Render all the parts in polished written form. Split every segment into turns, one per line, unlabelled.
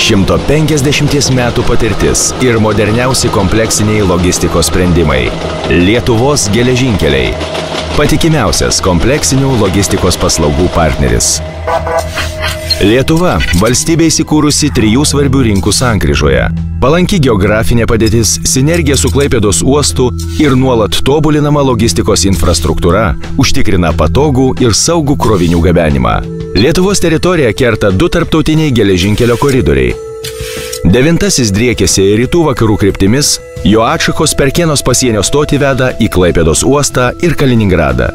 150 metų patirtis ir moderniausi kompleksiniai logistikos sprendimai. Lietuvos geležinkeliai. Patikimiausias kompleksinių logistikos paslaugų partneris. Lietuva – valstybė įsikūrusi 3 svarbių rinkų sankryžoje. Palanki geografinė padėtis, sinergija su Klaipėdos uostu ir nuolat tobulinama logistikos infrastruktūra užtikrina patogų ir saugų krovinių gabenimą. Lietuvos teritoriją kerta 2 tarptautiniai geležinkelio koridoriai. 9 driekiasi rytų vakarų kryptimis, jo atšakos per Kenos pasienio stotį veda į Klaipėdos uostą ir Kaliningradą.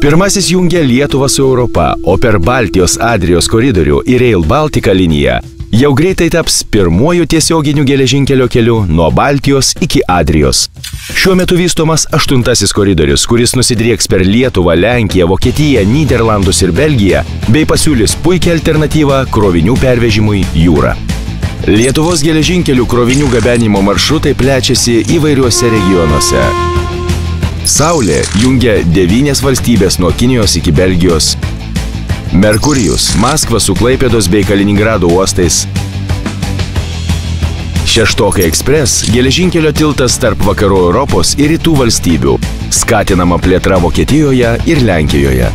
Pirmasis jungia Lietuvą su Europa, o per Baltijos Adrijos koridorių ir Rail Baltica liniją jau greitai taps pirmuoju tiesioginiu geležinkelio keliu nuo Baltijos iki Adrijos. Šiuo metu vystomas 8 koridorius, kuris nusidrieks per Lietuvą, Lenkiją, Vokietiją, Nyderlandus ir Belgiją, bei pasiūlys puikią alternatyvą krovinių pervežimui jūra. Lietuvos geležinkelių krovinių gabenimo maršrutai plečiasi įvairiuose regionuose. Saulė jungia 9 valstybės nuo Kinijos iki Belgijos. Merkurijus – Maskva su Klaipėdos bei Kaliningrado uostais. Šeštokai Express – geležinkelio tiltas tarp vakarų Europos ir rytų valstybių. Skatinama plėtra Vokietijoje ir Lenkijoje.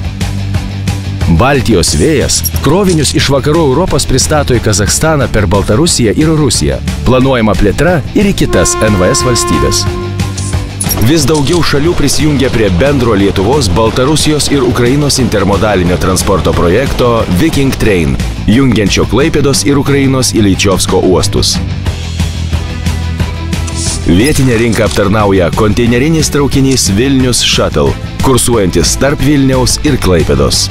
Baltijos vėjas krovinius iš vakarų Europos pristato į Kazachstaną per Baltarusiją ir Rusiją. Planuojama plėtra ir į kitas NVS valstybės. Vis daugiau šalių prisijungia prie bendro Lietuvos, Baltarusijos ir Ukrainos intermodalinio transporto projekto Viking Train, jungiančio Klaipėdos ir Ukrainos Ilyčiovsko uostus. Vietinė rinka aptarnauja konteinerinis traukinys Vilnius Shuttle, kursuojantis tarp Vilniaus ir Klaipėdos.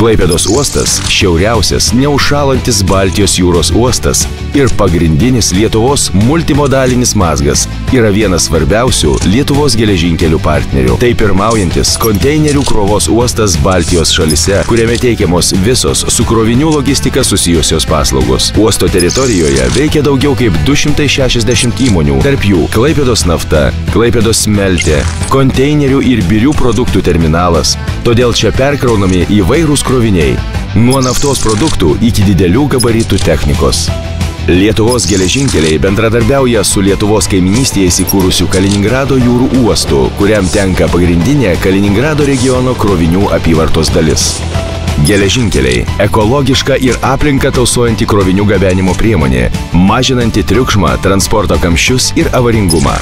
Klaipėdos uostas – šiauriausias, neužšąlantis Baltijos jūros uostas ir pagrindinis Lietuvos multimodalinis mazgas yra vienas svarbiausių Lietuvos geležinkelių partnerių. Tai pirmaujantis konteinerių krovos uostas Baltijos šalyse, kuriame teikiamos visos su krovinių logistika susijusios paslaugos. Uosto teritorijoje veikia daugiau kaip 260 įmonių, tarp jų Klaipėdos nafta, Klaipėdos smeltė, konteinerių ir birių produktų terminalas. Todėl čia perkraunami įvairūs kroviniai, nuo naftos produktų iki didelių gabaritų technikos. Lietuvos geležinkeliai bendradarbiauja su Lietuvos kaiminystėje įsikūrusiu Kaliningrado jūrų uostu, kuriam tenka pagrindinė Kaliningrado regiono krovinių apyvartos dalis. Geležinkeliai – ekologiška ir aplinką tausojanti krovinių gabenimo priemonė, mažinanti triukšmą, transporto kamščius ir avaringumą.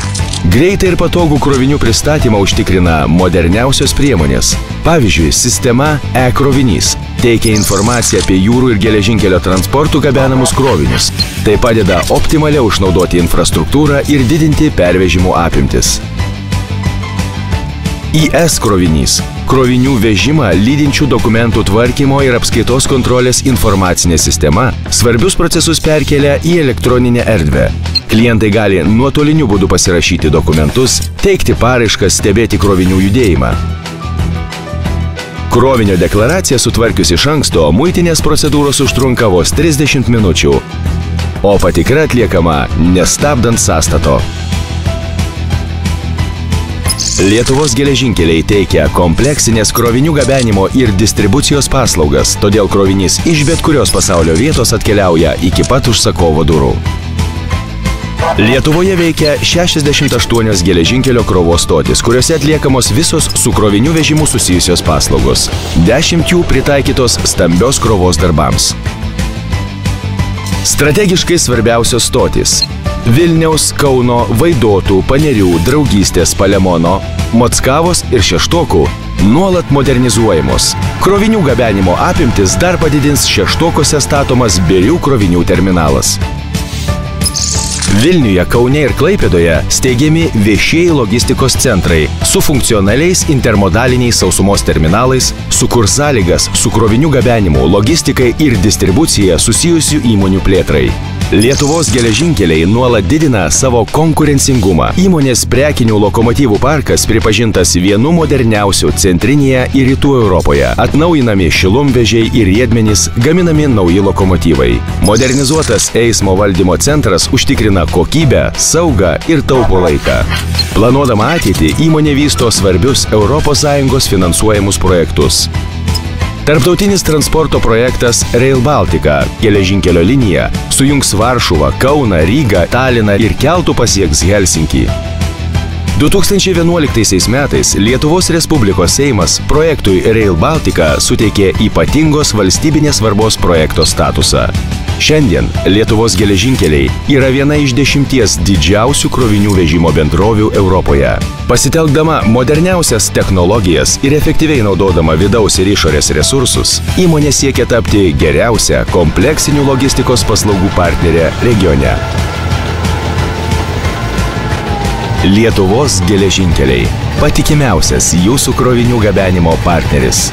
Greitą ir patogų krovinių pristatymą užtikrina moderniausios priemonės. Pavyzdžiui, sistema e-krovinys teikia informaciją apie jūrų ir geležinkelio transportų gabenamus krovinius. Tai padeda optimaliau išnaudoti infrastruktūrą ir didinti pervežimų apimtis. IS krovinys – krovinių vežimą lydinčių dokumentų tvarkymo ir apskaitos kontrolės informacinė sistema svarbius procesus perkelia į elektroninę erdvę. Klientai gali nuotoliniu būdu pasirašyti dokumentus, teikti paraiškas, stebėti krovinių judėjimą. Krovinio deklaraciją sutvarkius iš anksto, muitinės procedūros užtrunka vos 30 minučių, o patikra atliekama nestabdant sąstato. Lietuvos geležinkeliai teikia kompleksinės krovinių gabenimo ir distribucijos paslaugas, todėl krovinys iš bet kurios pasaulio vietos atkeliauja iki pat užsakovo durų. Lietuvoje veikia 68 geležinkelio krovos stotys, kuriuose atliekamos visos su krovinių vežimu susijusios paslaugos. 10 jų pritaikytos stambios krovos darbams. Strategiškai svarbiausios stotys – Vilniaus, Kauno, Vaidotų, Panerių, Draugystės, Palemono, Mockavos ir Šeštokų nuolat modernizuojamos. Krovinių gabenimo apimtis dar padidins Šeštokose statomas birių krovinių terminalas. Vilniuje, Kaune ir Klaipėdoje steigiami viešieji logistikos centrai su funkcionaliais intermodaliniais sausumos terminalais, sukurs sąlygas su krovinių gabenimu, logistikai ir distribucija susijusių įmonių plėtrai. Lietuvos geležinkeliai nuolat didina savo konkurencingumą. Įmonės prekinių lokomotyvų parkas pripažintas vienu moderniausių centrinėje ir rytų Europoje. Atnaujinami šilumvežiai ir riedmenys, gaminami nauji lokomotyvai. Modernizuotas eismo valdymo centras užtikrina kokybę, saugą ir taupo laiką. Planuodama ateitį, įmonė vysto svarbius ES finansuojamus projektus. Tarptautinis transporto projektas Rail Baltica geležinkelio linija sujungs Varšuvą, Kauną, Rygą, Taliną ir keltu pasieks Helsinkį. 2011 metais Lietuvos Respublikos Seimas projektui Rail Baltica suteikė ypatingos valstybinės svarbos projekto statusą. Šiandien Lietuvos geležinkeliai yra viena iš 10 didžiausių krovinių vežimo bendrovių Europoje. Pasitelkdama moderniausias technologijas ir efektyviai naudodama vidaus ir išorės resursus, įmonė siekia tapti geriausia kompleksinių logistikos paslaugų partnerė regione. Lietuvos geležinkeliai – patikimiausias jūsų krovinių gabenimo partneris.